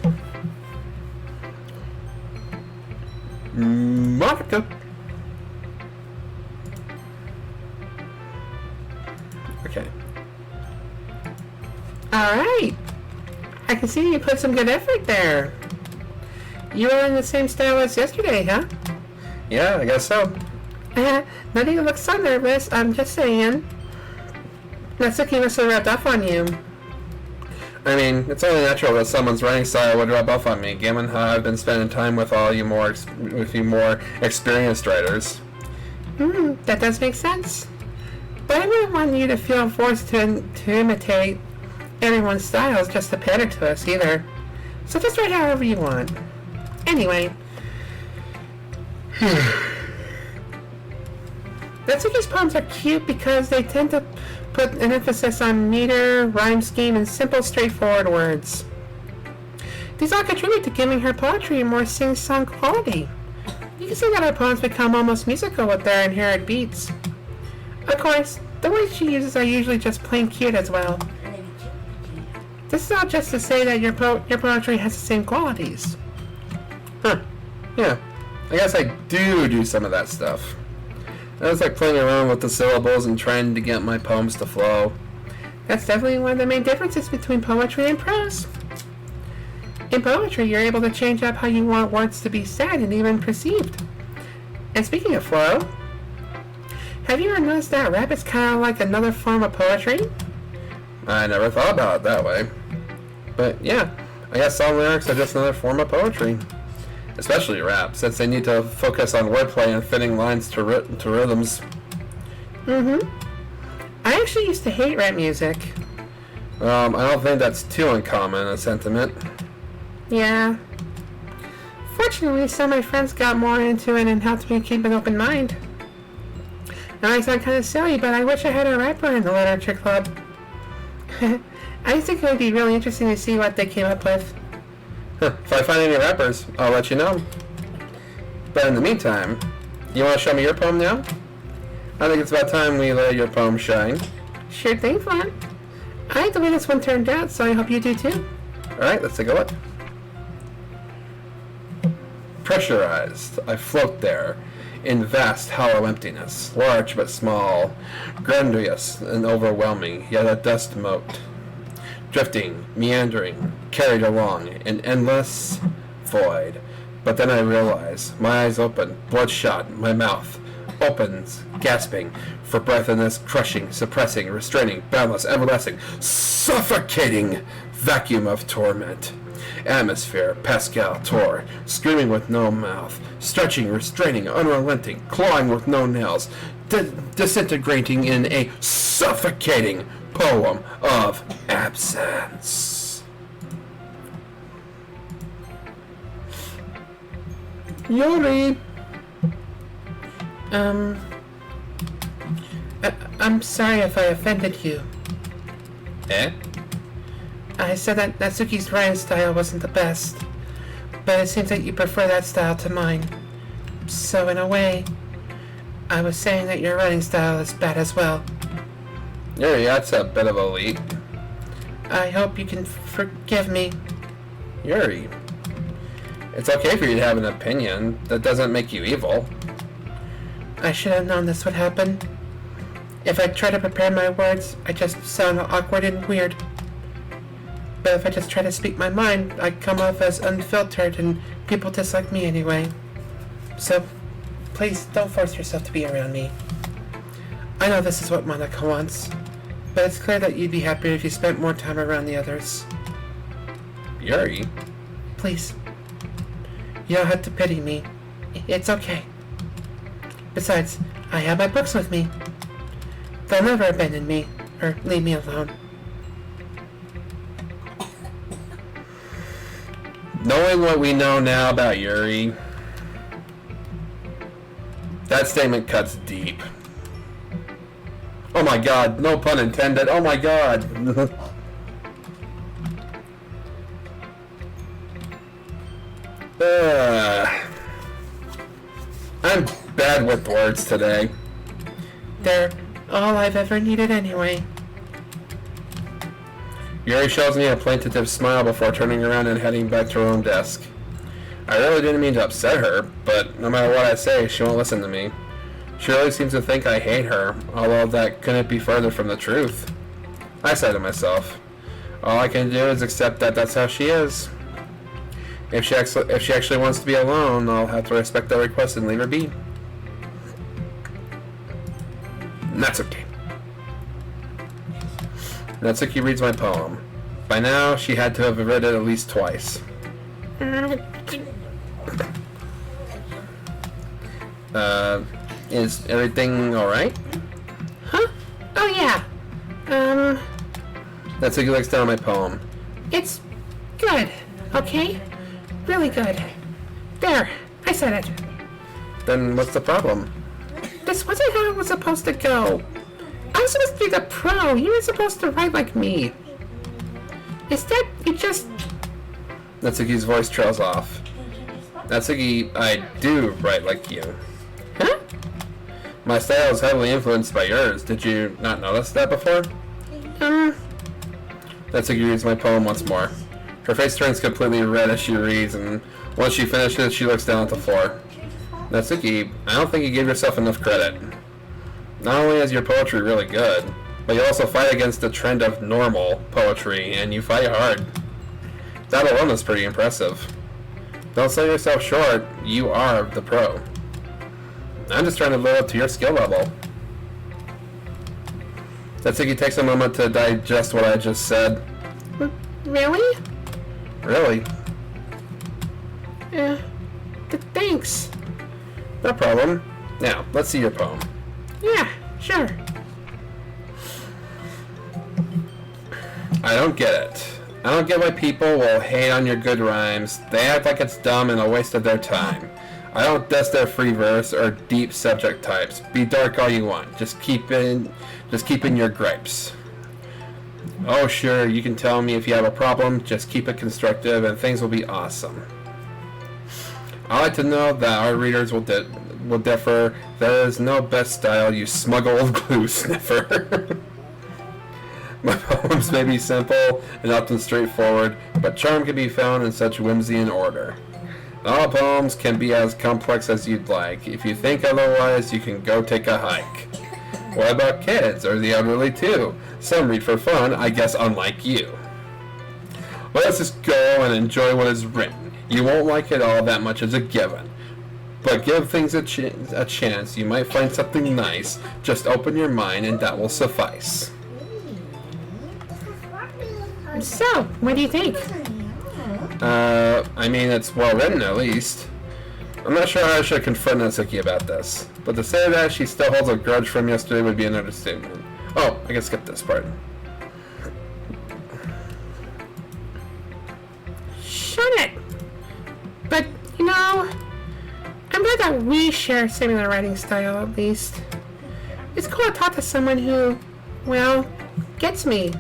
Speaker 1: Monica. Okay.
Speaker 2: Alright. I can see you put some good effort there. You were in the same style as yesterday, huh?
Speaker 1: Yeah, I guess so.
Speaker 2: Not even look so nervous, I'm just saying. Natsuki must have rubbed off on you.
Speaker 1: I mean, it's only natural that someone's writing style would rub off on me, given how I've been spending time with all you more experienced writers.
Speaker 2: That does make sense. But I wouldn't want you to feel forced to imitate everyone's styles just to pander to us either. So just write however you want. Anyway. Natsuki's poems are cute because they tend to put an emphasis on meter, rhyme scheme, and simple, straightforward words. These all contribute to giving her poetry a more sing-song quality. You can see that her poems become almost musical with their inherent beats. Of course, the words she uses are usually just plain cute as well. This is all just to say that your poetry has the same qualities.
Speaker 1: Yeah, I guess I do some of that stuff. I was like playing around with the syllables and trying to get my poems to flow.
Speaker 2: That's definitely one of the main differences between poetry and prose. In poetry, you're able to change up how you want words to be said and even perceived. And speaking of flow, have you ever noticed that rap is kind of like another form of poetry?
Speaker 1: I never thought about it that way. But yeah, I guess song lyrics are just another form of poetry. Especially rap, since they need to focus on wordplay and fitting lines to rhythms.
Speaker 2: Mm-hmm. I actually used to hate rap music.
Speaker 1: I don't think that's too uncommon a sentiment.
Speaker 2: Yeah. Fortunately, some of my friends got more into it and helped me keep an open mind. Now I sound kind of silly, but I wish I had a rapper in the literature club. I think it would be really interesting to see what they came up with.
Speaker 1: If I find any rappers, I'll let you know. But in the meantime, you want to show me your poem now? I think it's about time we let your poem shine.
Speaker 2: Sure thing, Flan. I like the way this one turned out, so I hope you do too.
Speaker 1: Alright, let's take a look. Pressurized, I float there, in vast hollow emptiness, large but small, grandiose and overwhelming, yet a dust mote. Drifting, meandering, carried along, an endless void. But then I realize, my eyes open, bloodshot, my mouth opens, gasping for breath in this crushing, suppressing, restraining, boundless, everlasting, suffocating vacuum of torment. Atmosphere, Pascal tore, screaming with no mouth, stretching, restraining, unrelenting, clawing with no nails, disintegrating in a suffocating poem of absence. Yuri!
Speaker 2: I'm sorry if I offended you.
Speaker 1: Eh?
Speaker 2: I said that Natsuki's writing style wasn't the best, but it seems that you prefer that style to mine. So in a way, I was saying that your writing style is bad as well.
Speaker 1: Yuri, that's a bit of a leap.
Speaker 2: I hope you can forgive me.
Speaker 1: Yuri, it's okay for you to have an opinion. That doesn't make you evil.
Speaker 2: I should have known this would happen. If I try to prepare my words, I just sound awkward and weird. But if I just try to speak my mind, I come off as unfiltered and people dislike me anyway. So, please don't force yourself to be around me. I know this is what Monica wants, but it's clear that you'd be happier if you spent more time around the others.
Speaker 1: Yuri?
Speaker 2: Please. You don't have to pity me. It's okay. Besides, I have my books with me. They'll never abandon me, or leave me alone.
Speaker 1: Knowing what we know now about Yuri, that statement cuts deep. Oh my god, no pun intended, oh my god. I'm bad with words today.
Speaker 2: They're all I've ever needed anyway.
Speaker 1: Yuri shows me a plaintive smile before turning around and heading back to her own desk. I really didn't mean to upset her, but no matter what I say, she won't listen to me. She really seems to think I hate her, although that couldn't be further from the truth. I say to myself, all I can do is accept that that's how she is. If she actually wants to be alone, I'll have to respect that request and leave her be. Natsuki. Natsuki reads my poem. By now, she had to have read it at least twice. Is everything alright?
Speaker 2: Huh? Oh yeah.
Speaker 1: Natsuki looks down at my poem.
Speaker 2: It's good, okay? Really good. There, I said it.
Speaker 1: Then what's the problem?
Speaker 2: This wasn't how it was supposed to go. I was supposed to be the pro. You were supposed to write like me. Instead, you just...
Speaker 1: Natsuki's voice trails off. Natsuki, I do write like you.
Speaker 2: Huh?
Speaker 1: My style is heavily influenced by yours. Did you not notice that before? Natsuki reads my poem once more. Her face turns completely red as she reads, and once she finishes, she looks down at the floor. Natsuki, I don't think you gave yourself enough credit. Not only is your poetry really good, but you also fight against the trend of normal poetry, and you fight hard. That alone is pretty impressive. Don't sell yourself short, you are the pro. I'm just trying to live up to your skill level. Natsuki takes a moment to digest what I just said.
Speaker 2: Really?
Speaker 1: Really?
Speaker 2: Thanks.
Speaker 1: No problem. Now, let's see your poem.
Speaker 2: Yeah, sure.
Speaker 1: I don't get it. I don't get why people will hate on your good rhymes. They act like it's dumb and a waste of their time. I don't diss their free verse or deep subject types. Be dark all you want. Just keep in your gripes. Oh sure, you can tell me if you have a problem. Just keep it constructive and things will be awesome. I like to know that our readers will differ. There is no best style, you smuggled glue sniffer. My poems may be simple and often straightforward, but charm can be found in such whimsy and order. All poems can be as complex as you'd like. If you think otherwise, you can go take a hike. What about kids, or the elderly too? Some read for fun, I guess unlike you. Let's just go and enjoy what is written. You won't like it all that much as a given. But give things a chance, you might find something nice. Just open your mind and that will suffice.
Speaker 2: So, what do you think?
Speaker 1: I mean, it's well written at least. I'm not sure how I should confront Natsuki about this, but to say that she still holds a grudge from yesterday would be an understatement. Oh, I can skip this part.
Speaker 2: Shut it! But, you know, I'm glad that we share a similar writing style, at least. It's cool to talk to someone who, well, gets me.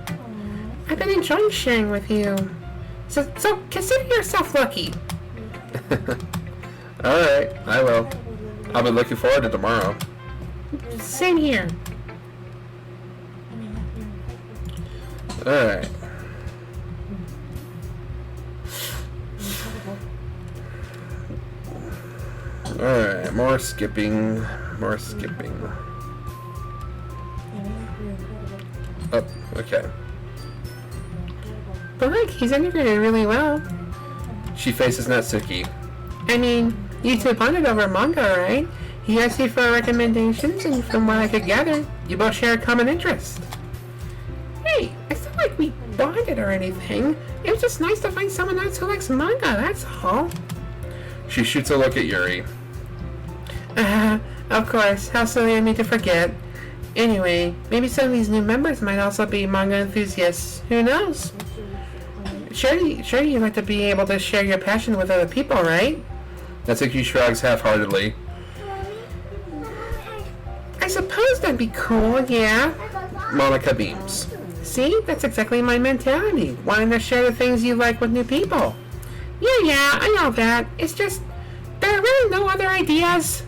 Speaker 2: I've been enjoying sharing with you. So consider yourself lucky.
Speaker 1: Alright, I will. I'll be looking forward to tomorrow.
Speaker 2: Same here.
Speaker 1: Alright. Alright, more skipping. Oh, okay.
Speaker 2: But look, he's integrated really well.
Speaker 1: She faces Natsuki.
Speaker 2: I mean, you two bonded over manga, right? He asked you for recommendations, and from what I could gather, you both share a common interest. Hey, it's not like we bonded or anything. It was just nice to find someone else who likes manga, that's all.
Speaker 1: She shoots a look at Yuri.
Speaker 2: Of course, how silly of me to forget. Anyway, maybe some of these new members might also be manga enthusiasts. Who knows? Sure you'd like to be able to share your passion with other people, right?
Speaker 1: Natsuki shrugs half-heartedly.
Speaker 2: I suppose that'd be cool, yeah.
Speaker 1: Monica beams.
Speaker 2: See, that's exactly my mentality. Wanting to share the things you like with new people. Yeah, I know that. It's just, there are really no other ideas.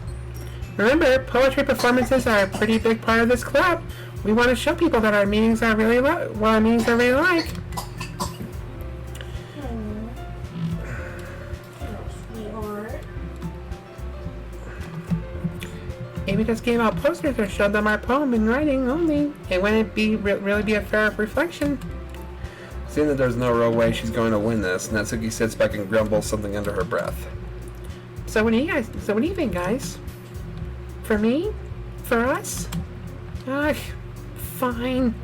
Speaker 2: Remember, poetry performances are a pretty big part of this club. We want to show people that our meetings are really what our meetings are really like. Maybe just gave out posters or showed them our poem in writing only. It wouldn't really be a fair reflection.
Speaker 1: Seeing that there's no real way she's going to win this, Natsuki sits back and grumbles something under her breath.
Speaker 2: So what do you think, guys? For me? For us? Fine.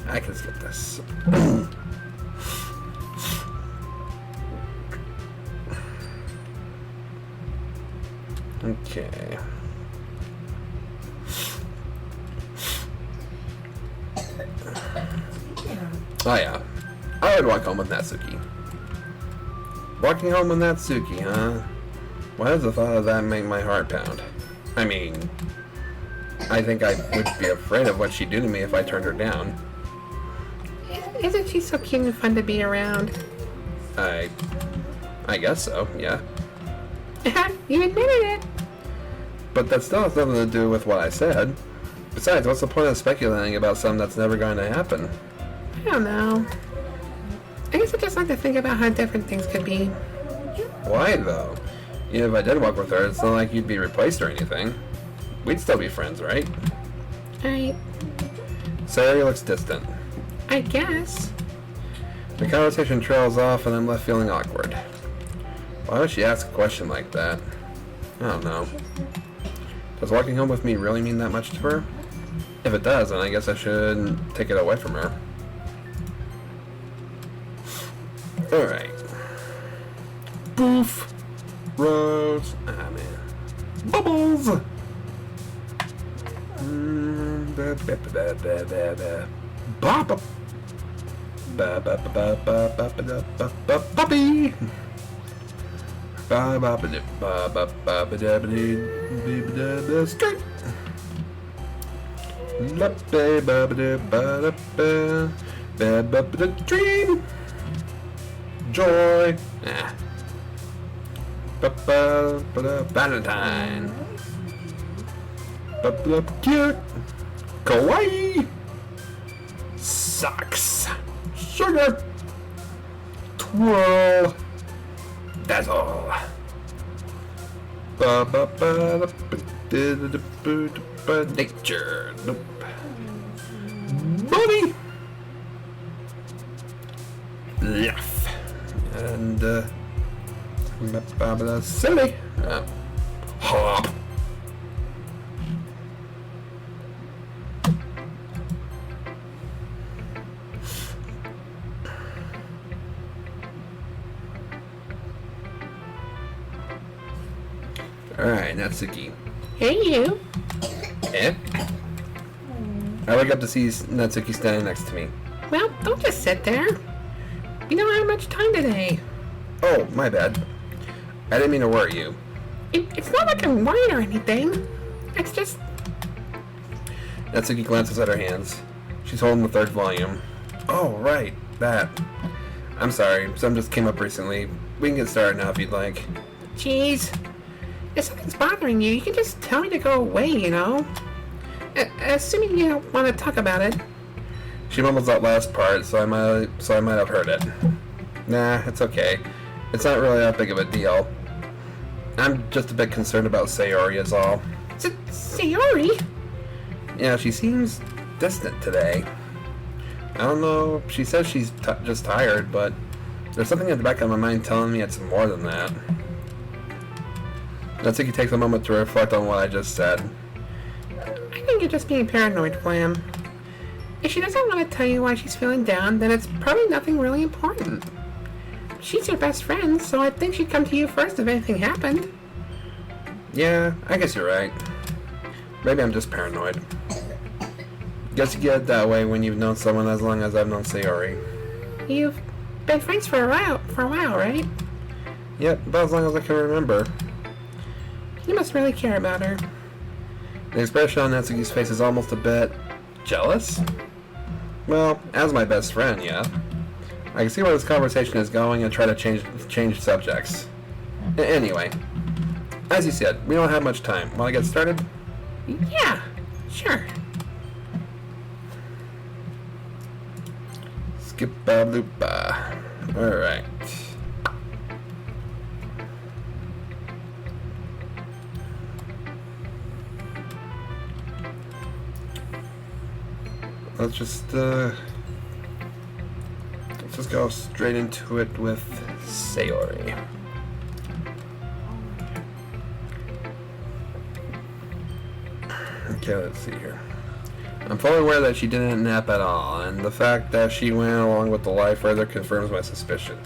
Speaker 1: I can skip this. Okay. Oh yeah, I would walk home with Natsuki. Walking home with Natsuki, huh? Why does the thought of that make my heart pound? I mean, I think I would be afraid of what she'd do to me if I turned her down.
Speaker 2: Isn't she so cute and fun to be around?
Speaker 1: I guess so, yeah.
Speaker 2: You admitted it.
Speaker 1: But that still has nothing to do with what I said. Besides, what's the point of speculating about something that's never going to happen?
Speaker 2: I don't know. I guess guess I just like to think about how different things could be.
Speaker 1: Why, though? Even if I did walk with her, it's not like you'd be replaced or anything. We'd still be friends, right? Sayori looks distant.
Speaker 2: I guess.
Speaker 1: The conversation trails off and I'm left feeling awkward. Why would she ask a question like that? I don't know. Does walking home with me really mean that much to her? If it does, then I guess I should take it away from her. Alright. Boof! Rose! Ah, man. Bubbles! Bop! Puppy! Skirt! Dream! Joy! Valentine! Cute! Kawaii! Socks! Sugar! Twirl! Dazzle! Nature! Nope. Body! Laugh! And, silly! Hop! Alright, Natsuki.
Speaker 2: Hey, you.
Speaker 1: Eh? I wake up to see Natsuki standing next to me.
Speaker 2: Well, don't just sit there. You don't have much time today.
Speaker 1: Oh, my bad. I didn't mean to worry you.
Speaker 2: It's not like I'm worried or anything. It's just...
Speaker 1: Natsuki glances at her hands. She's holding the third volume. Oh, right. That. I'm sorry. Some just came up recently. We can get started now if you'd like.
Speaker 2: Jeez. If something's bothering you, you can just tell me to go away, you know? Assuming you don't want to talk about it.
Speaker 1: She mumbles that last part, so I might have heard it. Nah, it's okay. It's not really that big of a deal. I'm just a bit concerned about Sayori is all.
Speaker 2: Sayori?
Speaker 1: Yeah, she seems distant today. I don't know, she says she's just tired, but there's something in the back of my mind telling me it's more than that. Natsuki takes a moment to reflect on what I just said.
Speaker 2: I think you're just being paranoid, Flam. If she doesn't want to tell you why she's feeling down, then it's probably nothing really important. She's your best friend, so I think she'd come to you first if anything happened.
Speaker 1: Yeah, I guess you're right. Maybe I'm just paranoid. Guess you get it that way when you've known someone as long as I've known Sayori.
Speaker 2: You've been friends for a while, right?
Speaker 1: Yep, about as long as I can remember.
Speaker 2: You must really care about her.
Speaker 1: The expression on Natsuki's face is almost a bit... jealous? Well, as my best friend, yeah. I can see where this conversation is going and try to change subjects. Anyway, as you said, we don't have much time. Want to get started?
Speaker 2: Yeah, sure.
Speaker 1: Skip-a-loop-a. Alright. Let's just go straight into it with Sayori. Okay, let's see here. I'm fully aware that she didn't nap at all, and the fact that she went along with the lie further confirms my suspicion.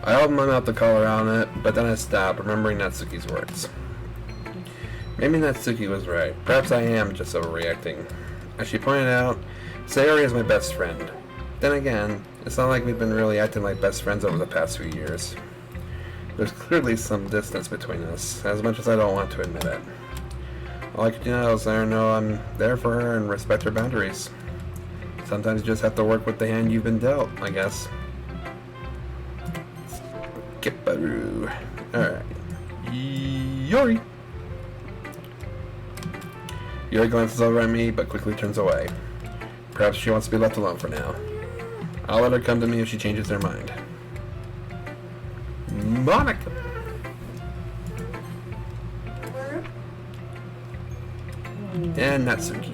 Speaker 1: I opened my mouth to call her on it, but then I stopped, remembering Natsuki's words. Maybe Natsuki was right. Perhaps I am just overreacting. As she pointed out, Sayori is my best friend. Then again, it's not like we've been really acting like best friends over the past few years. There's clearly some distance between us, as much as I don't want to admit it. All I can do is let her know I'm there for her and respect her boundaries. Sometimes you just have to work with the hand you've been dealt, I guess. Skip-a-roo. Alright. Yori! Yuri glances over at me, but quickly turns away. Perhaps she wants to be left alone for now. I'll let her come to me if she changes her mind. Monica. And Natsuki.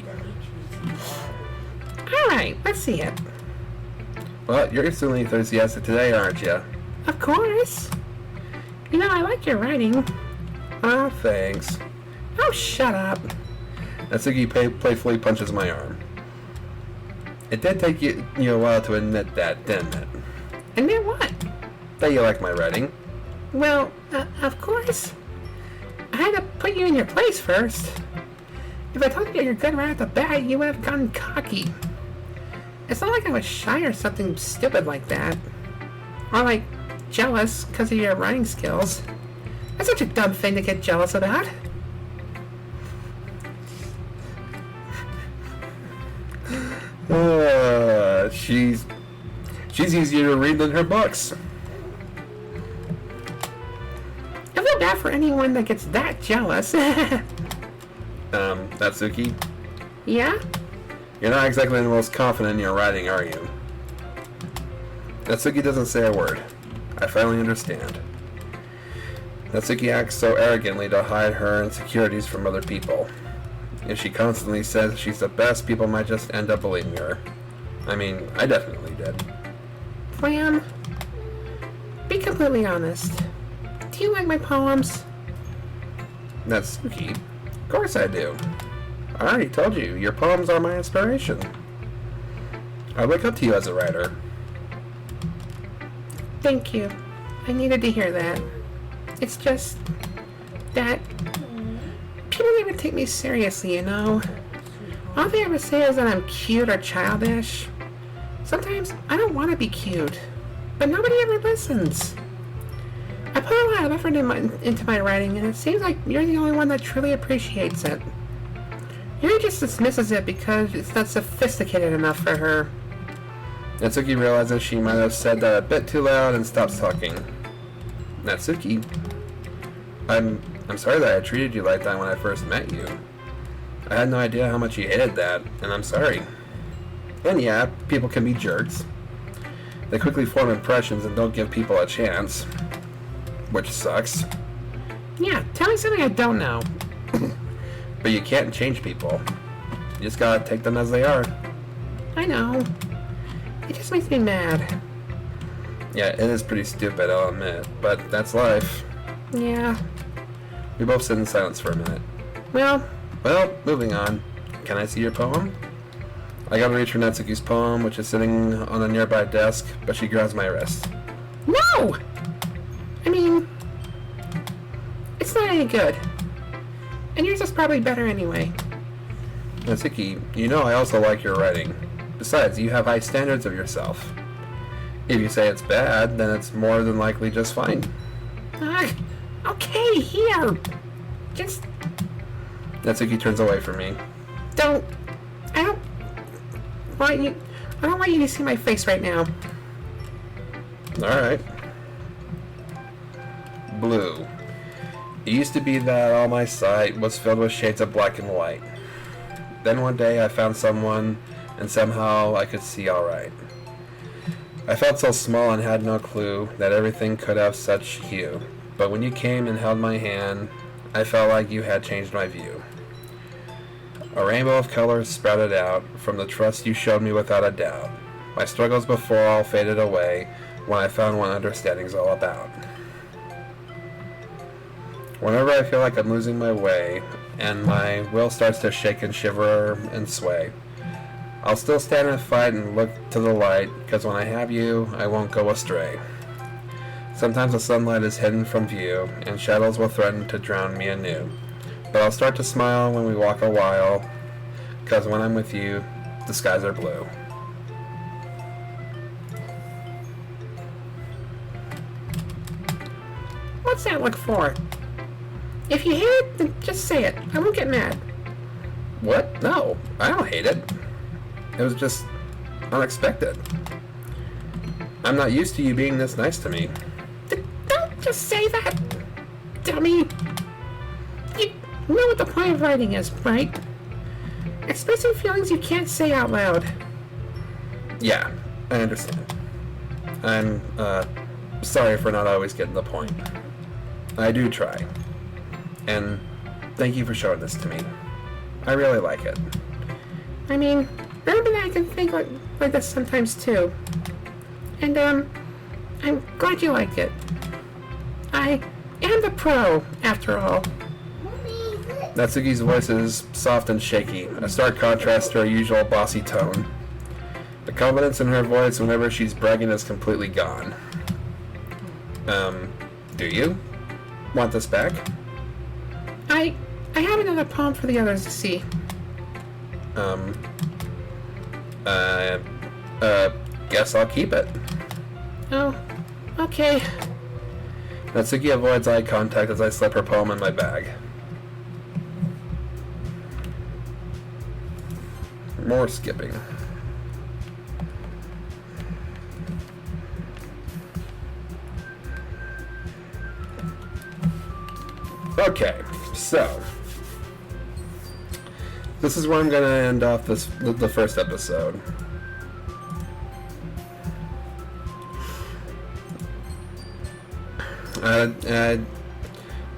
Speaker 2: Alright, let's see it.
Speaker 1: Well, you're certainly enthusiastic today, aren't you?
Speaker 2: Of course. You know, I like your writing.
Speaker 1: Oh, thanks.
Speaker 2: Oh, shut up.
Speaker 1: Natsuki playfully punches my arm. It did take you a while to admit that, didn't it?
Speaker 2: Admit what?
Speaker 1: That you like my writing.
Speaker 2: Well, of course. I had to put you in your place first. If I told you you're good right at the bat, you would have gotten cocky. It's not like I was shy or something stupid like that. Or like, jealous because of your writing skills. That's such a dumb thing to get jealous about.
Speaker 1: She's easier to read than her books.
Speaker 2: I feel bad for anyone that gets that jealous.
Speaker 1: Natsuki?
Speaker 2: Yeah?
Speaker 1: You're not exactly the most confident in your writing, are you? Natsuki doesn't say a word. I finally understand. Natsuki acts so arrogantly to hide her insecurities from other people. If she constantly says she's the best, people might just end up believing her. I mean, I definitely did.
Speaker 2: Flam, be completely honest. Do you like my poems?
Speaker 1: Natsuki? Of course I do. I already told you, your poems are my inspiration. I look up to you as a writer.
Speaker 2: Thank you. I needed to hear that. It's just that people never take me seriously, you know? All they ever say is that I'm cute or childish. Sometimes I don't want to be cute, but nobody ever listens. I put a lot of effort into my writing, and it seems like you're the only one that truly appreciates it. Yuri just dismisses it because it's not sophisticated enough for her.
Speaker 1: Natsuki realizes she might have said that a bit too loud and stops talking. Natsuki? I'm sorry that I treated you like that when I first met you. I had no idea how much you hated that, and I'm sorry. And yeah, people can be jerks. They quickly form impressions and don't give people a chance. Which sucks.
Speaker 2: Yeah, tell me something I don't know.
Speaker 1: But you can't change people. You just gotta take them as they are.
Speaker 2: I know. It just makes me mad.
Speaker 1: Yeah, it is pretty stupid, I'll admit, but that's life.
Speaker 2: Yeah.
Speaker 1: We both sit in silence for a minute.
Speaker 2: Well,
Speaker 1: Moving on. Can I see your poem? I gotta reach for Natsuki's poem, which is sitting on a nearby desk, but she grabs my wrist.
Speaker 2: no! I mean, it's not any good. And yours is probably better anyway.
Speaker 1: Natsuki, you know I also like your writing. Besides, you have high standards of yourself. If you say it's bad, then it's more than likely just fine.
Speaker 2: Okay, here. Just
Speaker 1: Natsuki turns away from me.
Speaker 2: I don't want you to see my face right now.
Speaker 1: Alright. Blue. It used to be that all my sight was filled with shades of black and white. Then one day I found someone, and somehow I could see alright. I felt so small and had no clue that everything could have such hue. But when you came and held my hand, I felt like you had changed my view. A rainbow of colors sprouted out from the trust you showed me without a doubt. My struggles before all faded away when I found what understanding's all about. Whenever I feel like I'm losing my way and my will starts to shake and shiver and sway, I'll still stand and fight and look to the light, because when I have you, I won't go astray. Sometimes the sunlight is hidden from view, and shadows will threaten to drown me anew. But I'll start to smile when we walk a while, because when I'm with you, the skies are blue.
Speaker 2: What's that look for? If you hate it, then just say it. I won't get mad.
Speaker 1: What? No, I don't hate it. It was just unexpected. I'm not used to you being this nice to me.
Speaker 2: Don't just say that, dummy. You know what the point of writing is, right? Expressing feelings you can't say out loud.
Speaker 1: Yeah, I understand. I'm, sorry for not always getting the point. I do try. And thank you for showing this to me. I really like it.
Speaker 2: I mean, Herb and I can think like this sometimes too. And, I'm glad you like it. I am the pro, after all.
Speaker 1: Natsuki's voice is soft and shaky, a stark contrast to her usual bossy tone. The confidence in her voice whenever she's bragging is completely gone. Do you want this back?
Speaker 2: I have another poem for the others to see.
Speaker 1: Guess I'll keep it.
Speaker 2: Oh, okay.
Speaker 1: Natsuki avoids eye contact as I slip her poem in my bag. More skipping. Okay, so this is where I'm gonna end off the first episode. I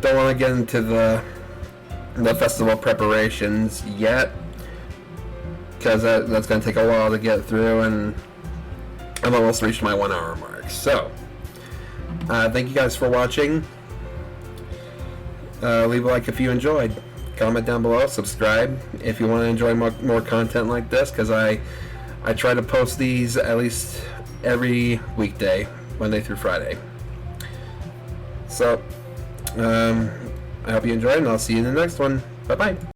Speaker 1: don't want to get into the festival preparations yet, because that's going to take a while to get through, and I've almost reached my 1 hour mark. So, thank you guys for watching. Leave a like if you enjoyed. Comment down below. Subscribe if you want to enjoy more content like this, because I try to post these at least every weekday, Monday through Friday. So, I hope you enjoyed, and I'll see you in the next one. Bye-bye.